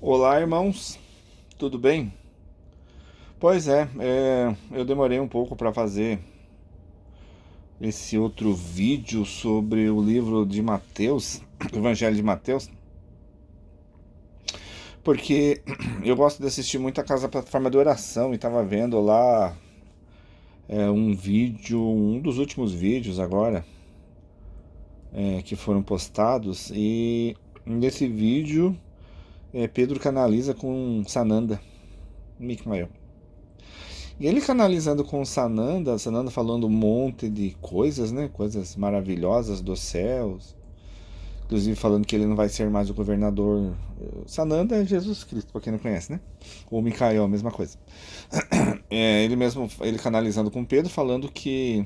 Olá, irmãos, tudo bem? Pois é, eu demorei um pouco para fazer esse outro vídeo sobre o livro de Mateus, o Evangelho de Mateus, porque eu gosto de assistir muito a Casa Plataforma de Oração e estava vendo lá um vídeo, um dos últimos vídeos agora, que foram postados, e nesse vídeo Pedro canaliza com Sananda, Mikmael. E ele canalizando com Sananda falando um monte de coisas, né? Coisas maravilhosas dos céus. Inclusive falando que ele não vai ser mais o governador. Sananda é Jesus Cristo, pra quem não conhece, né? Ou Micael, a mesma coisa. Ele mesmo, ele canalizando com Pedro, falando que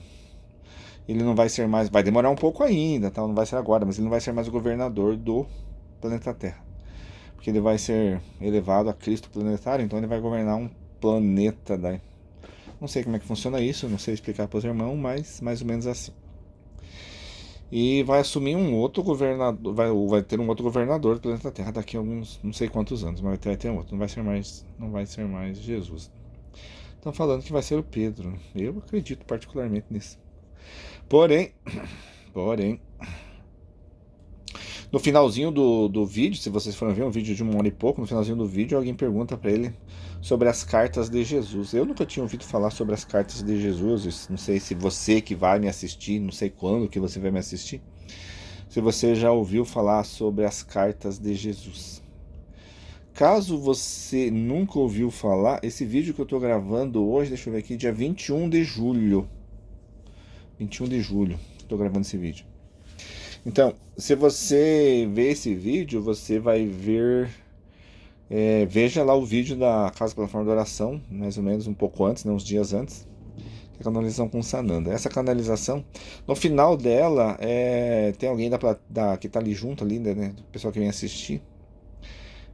ele não vai ser mais. Vai demorar um pouco ainda, tá? Não vai ser agora, mas ele não vai ser mais o governador do planeta Terra. Porque ele vai ser elevado a Cristo planetário, então ele vai governar um planeta da. Não sei como é que funciona isso, não sei explicar para os irmãos, mas mais ou menos assim. E vai assumir um outro governador, vai ter um outro governador do planeta Terra daqui a alguns, não sei quantos anos, mas vai ter um outro, não vai ser mais Jesus. Estão falando que vai ser o Pedro. Eu acredito particularmente nisso. Porém, porém, no finalzinho do vídeo, se vocês forem ver um vídeo de 1 hora e pouco, no finalzinho do vídeo alguém pergunta para ele sobre as cartas de Jesus. Eu nunca tinha ouvido falar sobre as cartas de Jesus. Não sei se você que vai me assistir, não sei quando que você vai me assistir, se você já ouviu falar sobre as cartas de Jesus. Caso você nunca ouviu falar, esse vídeo que eu estou gravando hoje, deixa eu ver aqui, dia 21 de julho. 21 de julho, estou gravando esse vídeo. Então, se você ver esse vídeo, você vai ver. Veja lá o vídeo da Casa Plataforma de Oração, mais ou menos um pouco antes, né, uns dias antes, que é a canalização com Sananda. Essa canalização, no final dela, tem alguém que está ali junto, ali, né, do pessoal que vem assistir,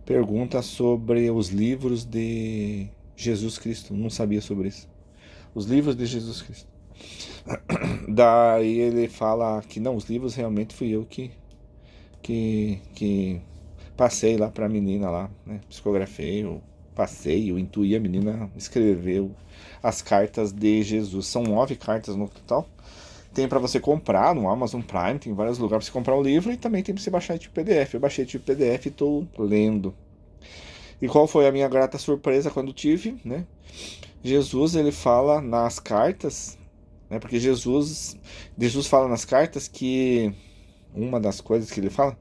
pergunta sobre os livros de Jesus Cristo. Não sabia sobre isso. Os livros de Jesus Cristo. Daí ele fala que não, os livros realmente fui eu que passei lá pra menina lá, né? Psicografei, eu passei, eu intuí a menina escreveu as cartas de Jesus. São 9 cartas no total. Tem para você comprar no Amazon Prime, tem vários lugares para você comprar o livro e também tem para você baixar tipo PDF. Eu baixei tipo PDF e estou lendo. E qual foi a minha grata surpresa quando tive, né? Jesus, ele fala nas cartas, né? Porque Jesus fala nas cartas que uma das coisas que ele fala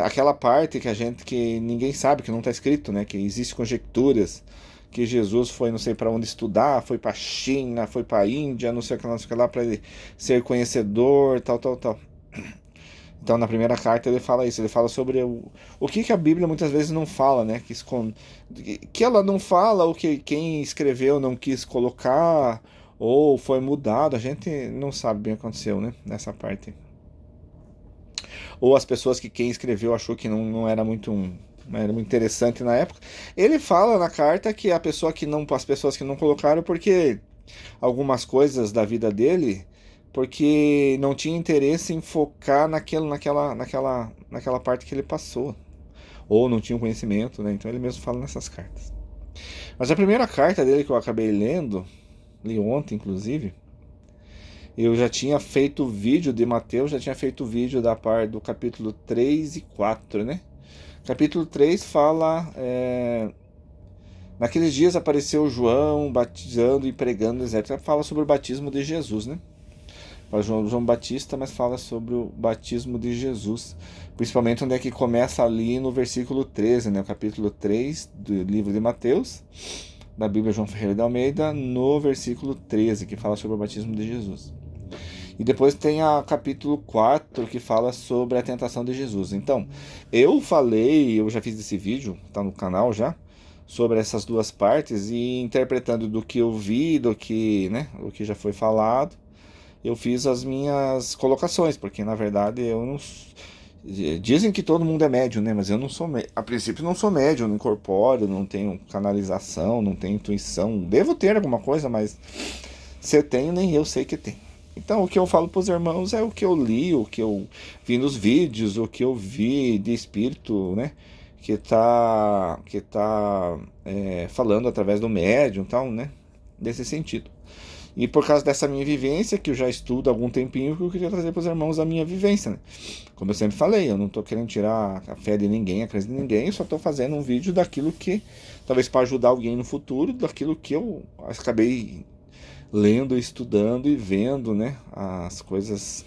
aquela parte que ninguém sabe, que não está escrito, né? Que existe conjecturas que Jesus foi não sei para onde estudar, foi para China, foi para Índia, não sei o que lá, não sei o que lá, para ele ser conhecedor, tal, tal, tal. Então na primeira carta ele fala isso, ele fala sobre o que a Bíblia muitas vezes não fala, né? Que ela não fala, o que quem escreveu não quis colocar, ou foi mudado, a gente não sabe bem o que aconteceu, né? Nessa parte. Ou as pessoas que quem escreveu achou que não era não era muito interessante na época. Ele fala na carta que as pessoas que não colocaram porque algumas coisas da vida dele, porque não tinha interesse em focar naquela parte que ele passou, ou não tinha o conhecimento, né? Então ele mesmo fala nessas cartas. Mas a primeira carta dele que eu acabei lendo, li ontem inclusive, eu já tinha feito vídeo de Mateus, já tinha feito vídeo da parte do capítulo 3 e 4, né? Capítulo 3 fala. Naqueles dias apareceu João batizando e pregando no deserto. Fala sobre o batismo de Jesus, né? Fala João Batista, mas fala sobre o batismo de Jesus. Principalmente onde é que começa ali no versículo 13, né? O capítulo 3 do livro de Mateus, da Bíblia João Ferreira de Almeida, no versículo 13, que fala sobre o batismo de Jesus. E depois tem a capítulo 4 que fala sobre a tentação de Jesus. Então, eu já fiz esse vídeo, tá no canal já, sobre essas duas partes e interpretando do que eu vi, do que, né, o que já foi falado, eu fiz as minhas colocações, porque na verdade eu não. Dizem que todo mundo é médium, né? Mas eu não sou a princípio não sou médium, não incorporo, não tenho canalização, não tenho intuição. Devo ter alguma coisa, mas se eu tenho, nem eu sei que tem. Então o que eu falo para os irmãos é o que eu li, o que eu vi nos vídeos, o que eu vi de espírito, né? falando através do médium e tal, né? Desse sentido. E por causa dessa minha vivência, que eu já estudo há algum tempinho, que eu queria trazer para os irmãos a minha vivência, né? Como eu sempre falei, eu não estou querendo tirar a fé de ninguém, a crença de ninguém, eu só estou fazendo um vídeo daquilo que, talvez para ajudar alguém no futuro, daquilo que eu acabei lendo, estudando e vendo, né? As coisas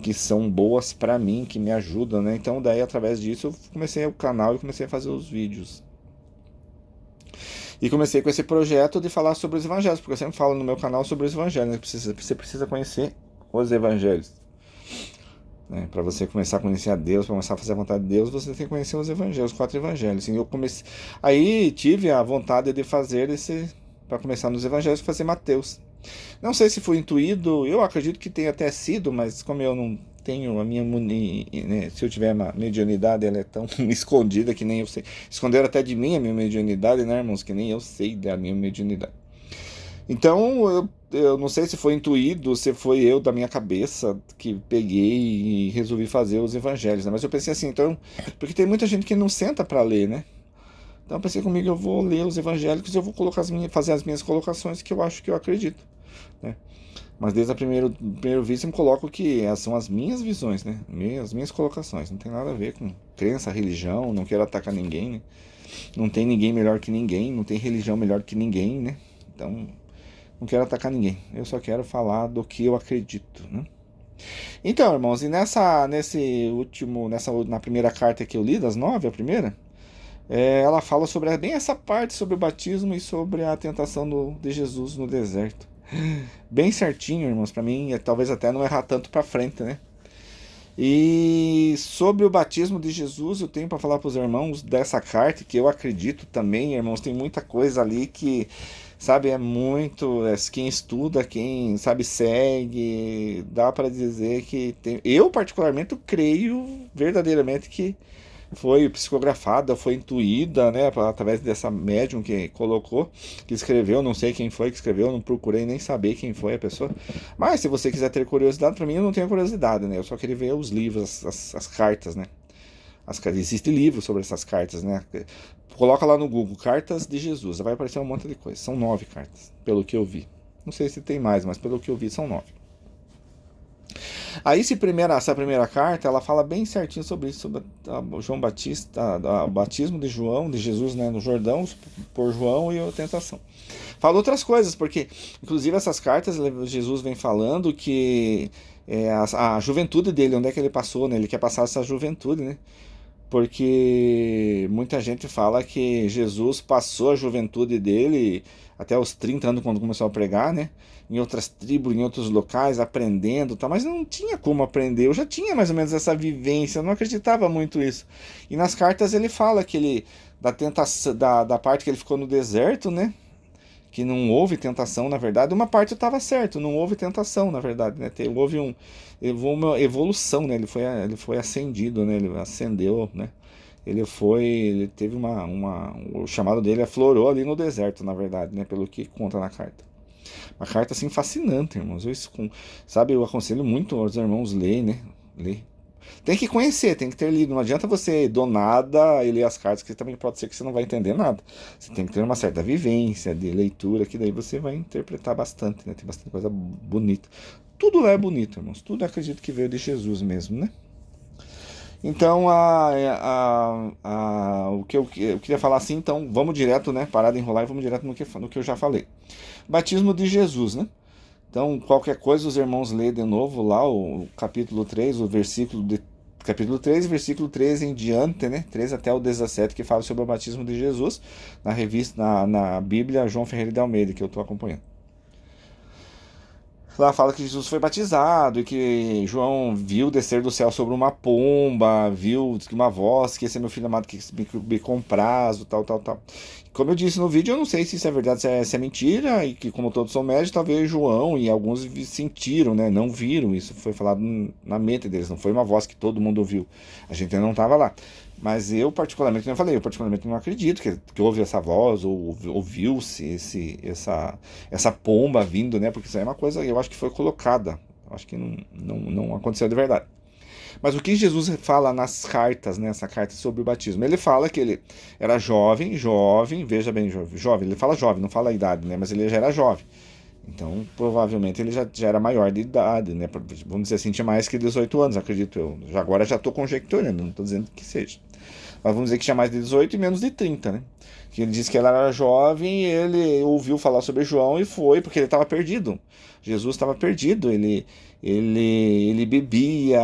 que são boas para mim, que me ajudam, né? Então daí através disso eu comecei o canal e comecei a fazer os vídeos. E comecei com esse projeto de falar sobre os evangelhos, porque eu sempre falo no meu canal sobre os evangelhos, né? Você precisa conhecer os evangelhos. Né? Para você começar a conhecer a Deus, para começar a fazer a vontade de Deus, você tem que conhecer os evangelhos, os 4 evangelhos. E eu comecei, aí tive a vontade de fazer esse, para começar nos evangelhos, fazer Mateus. Não sei se foi intuído, eu acredito que tenha até sido, mas como eu não tenho a minha, né, se eu tiver uma mediunidade, ela é tão escondida que nem eu sei. Esconderam até de mim a minha mediunidade, né, irmãos? Que nem eu sei da minha mediunidade. Então, eu não sei se foi intuído, se foi eu da minha cabeça que peguei e resolvi fazer os evangelhos, né? Mas eu pensei assim, então, porque tem muita gente que não senta para ler, né? Então eu pensei comigo, eu vou ler os evangélicos e eu vou colocar fazer as minhas colocações que eu acho que eu acredito, né? Mas desde o primeiro vídeo eu coloco que essas são as minhas visões, né? As minhas colocações. Não tem nada a ver com crença, religião, não quero atacar ninguém, né? Não tem ninguém melhor que ninguém, não tem religião melhor que ninguém, né? Então, não quero atacar ninguém. Eu só quero falar do que eu acredito, né? Então, irmãos, e na primeira carta que eu li, das 9, a primeira, ela fala sobre bem essa parte sobre o batismo e sobre a tentação de Jesus no deserto. Bem certinho, irmãos, para mim, talvez até não errar tanto para frente, né? E sobre o batismo de Jesus, eu tenho para falar para os irmãos dessa carta, que eu acredito também, irmãos, tem muita coisa ali que, sabe, é muito, quem estuda, quem, sabe, segue, dá para dizer que tem, eu particularmente eu creio verdadeiramente que foi psicografada, foi intuída, né, através dessa médium que colocou, que escreveu, não sei quem foi que escreveu, não procurei nem saber quem foi a pessoa, mas se você quiser ter curiosidade, para mim eu não tenho curiosidade, né, eu só queria ver os livros, as cartas, né, existe livro sobre essas cartas, né, coloca lá no Google, cartas de Jesus, vai aparecer um monte de coisa, são 9 cartas, pelo que eu vi, não sei se tem mais, mas pelo que eu vi são 9. Aí essa primeira carta, ela fala bem certinho sobre isso, sobre João Batista, o batismo de João, de Jesus, né, no Jordão, por João e a tentação. Fala outras coisas, porque inclusive essas cartas, Jesus vem falando que a juventude dele, onde é que ele passou, né, ele quer passar essa juventude, né, porque muita gente fala que Jesus passou a juventude dele até os 30 anos quando começou a pregar, né? Em outras tribos, em outros locais, aprendendo, tá? Mas não tinha como aprender. Eu já tinha mais ou menos essa vivência, eu não acreditava muito isso. E nas cartas ele fala que ele da tentação, da parte que ele ficou no deserto, né? Que não houve tentação, na verdade. Uma parte estava certo, não houve tentação, na verdade, né? Houve uma evolução, né? Ele foi ascendido, né? Ele ascendeu, né? Ele teve o chamado dele aflorou ali no deserto, na verdade, né? Pelo que conta na carta. Uma carta, assim, fascinante, irmãos. Sabe, eu aconselho muito aos irmãos ler, né? Ler. Tem que conhecer, tem que ter lido. Não adianta você do nada e ler as cartas, que também pode ser que você não vai entender nada. Você tem que ter uma certa vivência de leitura, que daí você vai interpretar bastante, né? Tem bastante coisa bonita. Tudo lá é bonito, irmãos. Tudo eu acredito que veio de Jesus mesmo, né? Então, o que eu queria falar assim, então, vamos direto, né? Parar de enrolar e vamos direto no que eu já falei. Batismo de Jesus, né? Então, qualquer coisa, os irmãos lê de novo lá o capítulo 3, capítulo 3, versículo 13 em diante, né? 13 até o 17, que fala sobre o batismo de Jesus, na revista, na Bíblia João Ferreira de Almeida, que eu estou acompanhando. Lá fala que Jesus foi batizado e que João viu descer do céu sobre uma pomba, viu uma voz, que esse é meu filho amado que me comprazo, tal, tal, tal. Como eu disse no vídeo, eu não sei se isso é verdade, se é mentira, e que como todos são médicos, talvez João e alguns sentiram, né? Não viram, isso foi falado na mente deles, não foi uma voz que todo mundo ouviu. A gente ainda não estava lá. Mas eu particularmente, como eu falei, eu particularmente não acredito que houve essa voz, ou ouviu-se essa pomba vindo, né? Porque isso aí é uma coisa, eu acho que foi colocada. Eu acho que não aconteceu de verdade. Mas o que Jesus fala nas cartas, nessa carta sobre o batismo? Ele fala que ele era jovem, veja bem, jovem, ele fala jovem, não fala a idade, né? Mas ele já era jovem. Então, provavelmente ele já era maior de idade, né? Vamos dizer assim, tinha mais que 18 anos, acredito eu. Agora já estou conjecturando, não estou dizendo que seja. Mas vamos dizer que tinha mais de 18 e menos de 30, né? Que ele disse que ela era jovem e ele ouviu falar sobre João e foi, porque ele estava perdido. Jesus estava perdido, ele bebia,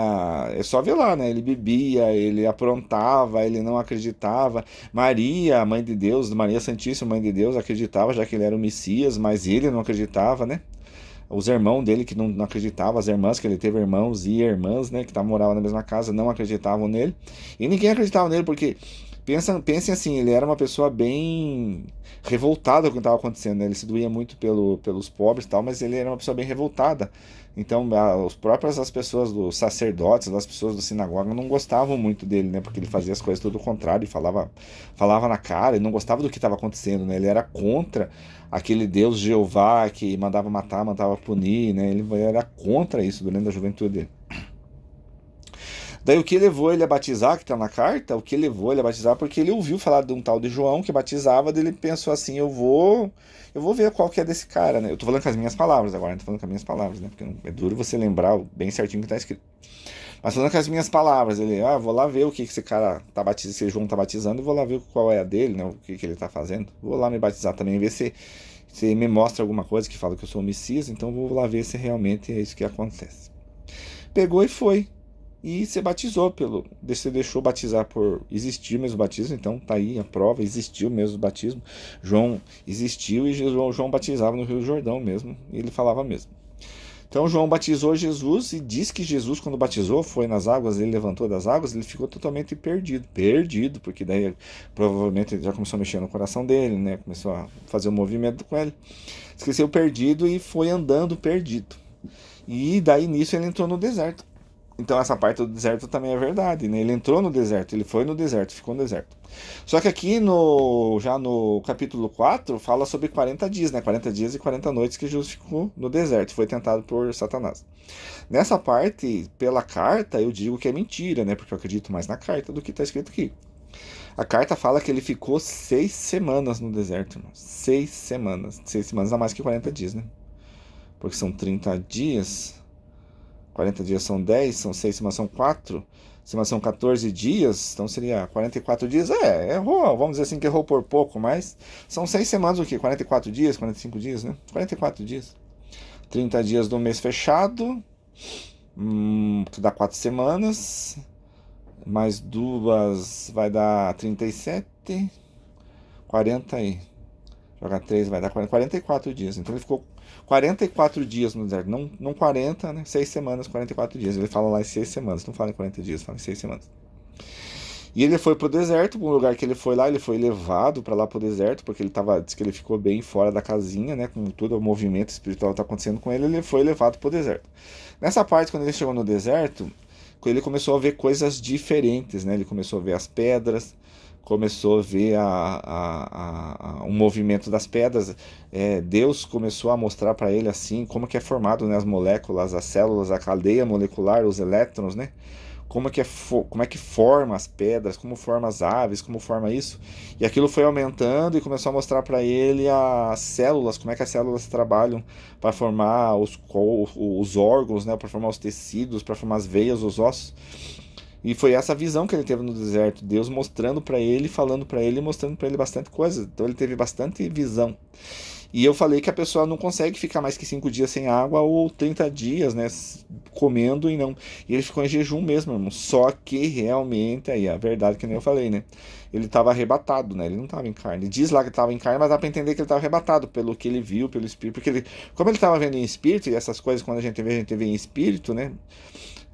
é só ver lá, né? Ele bebia, ele aprontava, ele não acreditava. Maria, a mãe de Deus, Maria Santíssima, mãe de Deus, acreditava já que ele era o Messias, mas ele não acreditava, né? Os irmãos dele que não acreditavam, as irmãs, que ele teve irmãos e irmãs, né, que moravam na mesma casa, não acreditavam nele. E ninguém acreditava nele, porque pensem assim, ele era uma pessoa bem revoltada com o que estava acontecendo, né? Ele se doía muito pelos pobres e tal, mas ele era uma pessoa bem revoltada. Então, as pessoas dos sacerdotes, as pessoas da sinagoga não gostavam muito dele, né? Porque ele fazia as coisas tudo ao contrário e falava na cara, e não gostava do que estava acontecendo, né? Ele era contra aquele Deus Jeová que mandava matar, mandava punir, né? Ele era contra isso durante a juventude dele. Daí o que levou ele a batizar, que está na carta, o que levou ele a batizar, porque ele ouviu falar de um tal de João que batizava, daí ele pensou assim, eu vou ver qual que é desse cara, né? Eu tô falando com as minhas palavras agora, não tô falando com as minhas palavras, né? Porque é duro você lembrar bem certinho o que está escrito. Mas falando com as minhas palavras, ele, vou lá ver o que esse cara tá batizando, esse João tá batizando, e vou lá ver qual é a dele, né? O que ele tá fazendo. Vou lá me batizar também, ver se me mostra alguma coisa que fala que eu sou o Messias, então vou lá ver se realmente é isso que acontece. Pegou e foi. E se batizou você deixou batizar por existir mesmo o batismo, então tá aí a prova, existiu mesmo o batismo. João existiu e João batizava no Rio Jordão mesmo, e ele falava mesmo. Então João batizou Jesus e diz que Jesus, quando batizou, foi nas águas, ele levantou das águas, ele ficou totalmente perdido, porque daí provavelmente ele já começou a mexer no coração dele, né? Começou a fazer um movimento com ele. Esqueceu perdido e foi andando perdido. E daí nisso ele entrou no deserto. Então essa parte do deserto também é verdade, né? Ele entrou no deserto, ele foi no deserto, ficou no deserto. Só que aqui já no capítulo 4 fala sobre 40 dias, né? 40 dias e 40 noites que Jesus ficou no deserto, foi tentado por Satanás. Nessa parte, pela carta, eu digo que é mentira, né? Porque eu acredito mais na carta do que está escrito aqui. A carta fala que ele ficou 6 semanas no deserto, irmão. 6 semanas. 6 semanas a mais que 40 dias, né? Porque são 30 dias... 40 dias são 10, são 6 semanas são 4, semanas são 14 dias, então seria 44 dias. Errou, vamos dizer assim que errou por pouco, mas são 6 semanas o quê? 44 dias, 45 dias, né? 44 dias. 30 dias do mês fechado, que dá 4 semanas, mais 2 vai dar 37, 40 e jogar 3 vai dar 44 dias. Então ele ficou 44 dias no deserto, não 40, né? 6 semanas, 44 dias. Ele fala lá em 6 semanas, não fala em 40 dias, fala em 6 semanas. E ele foi pro deserto, para um lugar que ele foi lá, ele foi levado para lá pro deserto, porque diz que ele ficou bem fora da casinha, né? Com todo o movimento espiritual que tá acontecendo com ele, ele foi levado pro deserto. Nessa parte, quando ele chegou no deserto, ele começou a ver coisas diferentes, né? Ele começou a ver as pedras, começou a ver o movimento das pedras. Deus começou a mostrar para ele assim como que é formado, né, as moléculas, as células, a cadeia molecular, os elétrons, né? Como é que forma as pedras, como forma as aves, como forma isso. E aquilo foi aumentando e começou a mostrar para ele as células, como é que as células trabalham para formar os órgãos, né, para formar os tecidos, para formar as veias, os ossos. E foi essa visão que ele teve no deserto, Deus mostrando para ele, falando para ele, mostrando para ele bastante coisa. Então ele teve bastante visão. E eu falei que a pessoa não consegue ficar mais que 5 dias sem água ou 30 dias, né, comendo e não. E ele ficou em jejum mesmo, irmão. Só que realmente, aí a verdade que nem eu falei, né, ele estava arrebatado, né, ele não estava em carne. Diz lá que estava em carne, mas dá para entender que ele estava arrebatado pelo que ele viu, pelo espírito. Porque como ele estava vendo em espírito, e essas coisas quando a gente vê em espírito, né,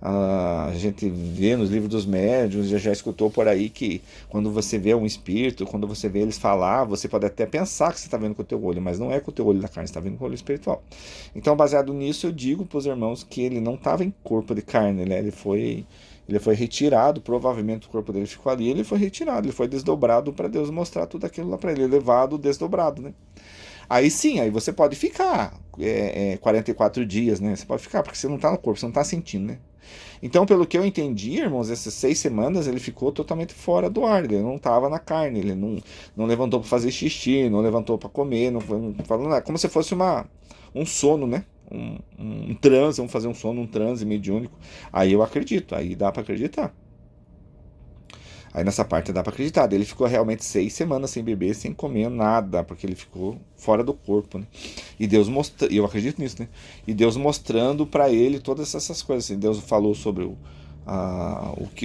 a gente vê nos livros dos médiuns, já escutou por aí que quando você vê um espírito, quando você vê eles falar, você pode até pensar que você está vendo com o teu olho, mas não é com o teu olho da carne, você está vendo com o olho espiritual. Então, baseado nisso, eu digo para os irmãos que ele não estava em corpo de carne, né? Ele foi retirado, provavelmente o corpo dele ficou ali, ele foi retirado, ele foi desdobrado para Deus mostrar tudo aquilo lá para ele, levado desdobrado, né? Aí sim, aí você pode ficar 44 dias, né? Você pode ficar, porque você não está no corpo, você não está sentindo, né? Então, pelo que eu entendi, irmãos, essas 6 semanas ele ficou totalmente fora do ar, ele não estava na carne, ele não levantou para fazer xixi, não levantou para comer, não falou nada, como se fosse um sono, né? Um transe, vamos fazer um sono, um transe mediúnico. Aí eu acredito, aí dá para acreditar. Aí nessa parte dá pra acreditar. Ele ficou realmente 6 semanas sem beber, sem comer nada, porque ele ficou fora do corpo, né? E Deus mostrando, e eu acredito nisso, né? E Deus mostrando pra ele todas essas coisas. Assim. Deus falou sobre o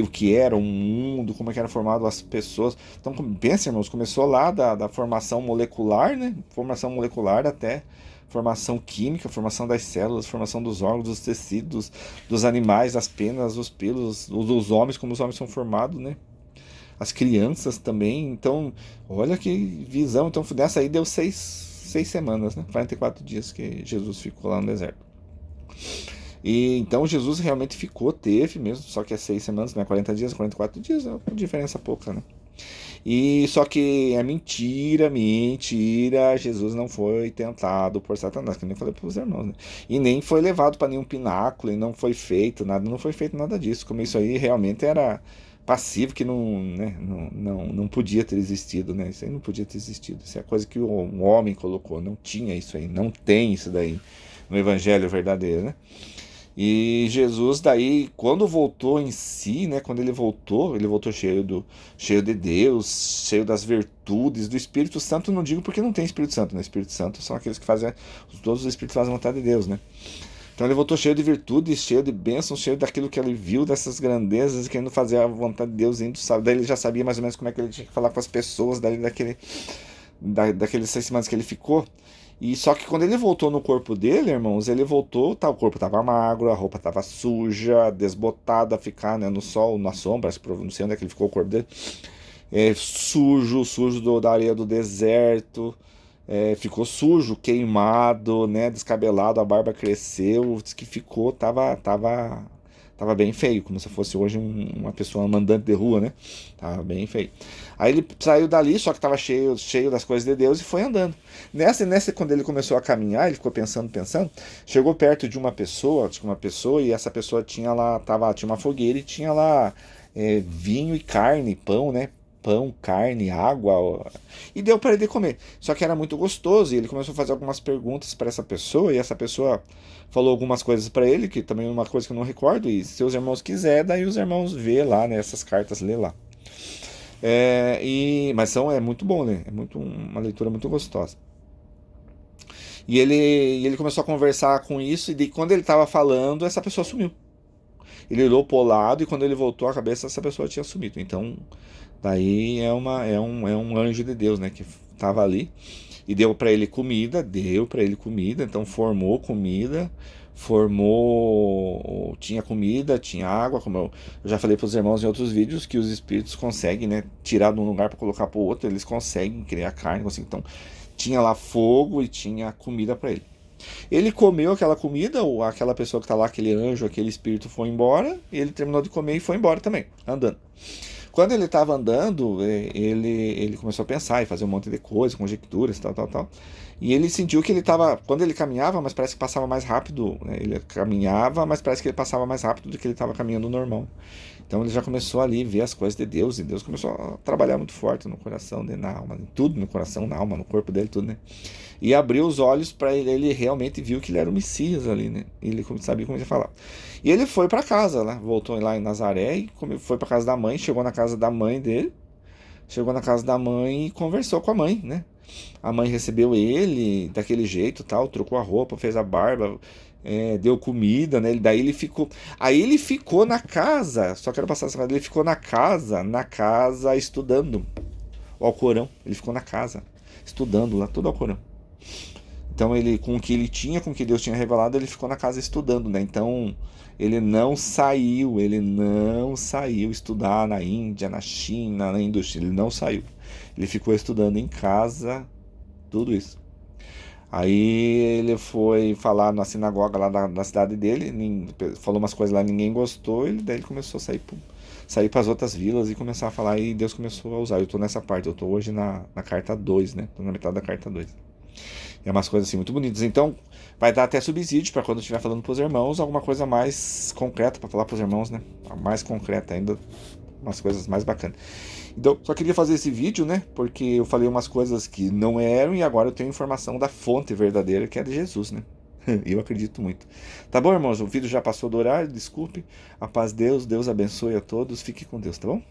que era o mundo, como é que era formado as pessoas. Então, pensa, irmãos, começou lá da formação molecular, né? Formação molecular até formação química, formação das células, formação dos órgãos, dos tecidos, dos animais, as penas, os pelos, dos homens, como os homens são formados, né? As crianças também. Então, olha que visão. Então, nessa aí deu 6 semanas, né? 44 dias que Jesus ficou lá no deserto. E então Jesus realmente teve mesmo, só que é 6 semanas, não é 40 dias, 44 dias, é uma diferença pouca, né? E só que é mentira, Jesus não foi tentado por Satanás, que nem falei para os irmãos, né? E nem foi levado para nenhum pináculo, e não foi feito nada, não foi feito nada disso, como isso aí realmente era passivo, que não, né, não podia ter existido, né? Isso aí não podia ter existido, isso é coisa que o homem colocou, não tinha isso aí, não tem isso daí no evangelho verdadeiro, né? E Jesus daí, quando voltou em si, né, quando ele voltou cheio de Deus, cheio das virtudes do Espírito Santo, não digo porque não tem Espírito Santo, né? Espírito Santo são aqueles que fazem, todos os Espíritos fazem a vontade de Deus, né? Então ele voltou cheio de virtudes, cheio de bênçãos, cheio daquilo que ele viu, dessas grandezas, querendo fazer a vontade de Deus, indo, sabe? Daí ele já sabia mais ou menos como é que ele tinha que falar com as pessoas, daqueles 6 semanas que ele ficou. E só que quando ele voltou no corpo dele, irmãos, ele voltou, tá, o corpo tava magro, a roupa tava suja, desbotada, ficar, né, no sol, na sombra, não sei onde é que ele ficou o corpo dele, sujo da areia do deserto, ficou sujo, queimado, né, descabelado, a barba cresceu, diz que ficou, tava bem feio, como se fosse hoje uma pessoa mandante de rua, né? Tava bem feio. Aí ele saiu dali, só que tava cheio das coisas de Deus e foi andando. Nessa, quando ele começou a caminhar, ele ficou pensando, chegou perto de uma pessoa, e essa pessoa tinha uma fogueira e tinha lá vinho e carne, pão, né? Pão, carne, água, e deu para ele comer. Só que era muito gostoso e ele começou a fazer algumas perguntas para essa pessoa e essa pessoa falou algumas coisas para ele, que também é uma coisa que eu não recordo, e se os irmãos quiserem, daí os irmãos vê lá, né, essas cartas, lê lá. Mas é muito bom, né? Uma leitura muito gostosa. E ele começou a conversar com isso, e quando ele estava falando, essa pessoa sumiu. Ele olhou pro lado e quando ele voltou a cabeça, essa pessoa tinha sumido. Então, daí é um anjo de Deus, né? Que estava ali e deu para ele comida, então tinha comida, tinha água, como eu já falei para os irmãos em outros vídeos, que os espíritos conseguem, né, tirar de um lugar para colocar para o outro, eles conseguem criar carne, assim, então tinha lá fogo e tinha comida para ele. Ele comeu aquela comida, ou aquela pessoa que está lá, aquele anjo, aquele espírito foi embora, e ele terminou de comer e foi embora também, andando. Quando ele estava andando, ele começou a pensar e fazer um monte de coisas, conjecturas, tal. E ele sentiu que ele estava, quando ele caminhava, mas parece que passava mais rápido, né? Ele caminhava, mas parece que ele passava mais rápido do que ele estava caminhando normal. Então ele já começou ali a ver as coisas de Deus, e Deus começou a trabalhar muito forte no coração dele, na alma, em tudo, no coração, na alma, no corpo dele, tudo, né? E abriu os olhos para ele realmente viu que ele era o Messias ali, né? Ele sabia como ele ia falar. E ele foi para casa, né? Voltou lá em Nazaré e foi para casa da mãe, chegou na casa da mãe dele, e conversou com a mãe, né? A mãe recebeu ele daquele jeito, tal, trocou a roupa, fez a barba, deu comida, né? Daí ele ficou. Aí ele ficou na casa, só quero passar essa coisa, ele ficou na casa estudando o Alcorão. Ele ficou na casa, estudando lá todo o Alcorão. Então ele, com o que ele tinha, com o que Deus tinha revelado, ele ficou na casa estudando, né? Então ele não saiu estudar na Índia, na China, na Indochina, ele não saiu. Ele ficou estudando em casa, tudo isso. Aí ele foi falar na sinagoga lá na cidade dele, falou umas coisas lá, ninguém gostou, daí ele começou a sair para as outras vilas e começar a falar, e Deus começou a usar. Eu estou nessa parte, eu estou hoje na carta 2, né? Estou na metade da carta 2. É umas coisas assim muito bonitas. Então, vai dar até subsídio para quando estiver falando para os irmãos, alguma coisa mais concreta para falar para os irmãos, né? Mais concreta ainda, umas coisas mais bacanas. Então, só queria fazer esse vídeo, né? Porque eu falei umas coisas que não eram e agora eu tenho informação da fonte verdadeira, que é de Jesus, né? Eu acredito muito. Tá bom, irmãos? O vídeo já passou do horário, desculpe. A paz de Deus, Deus abençoe a todos. Fique com Deus, tá bom?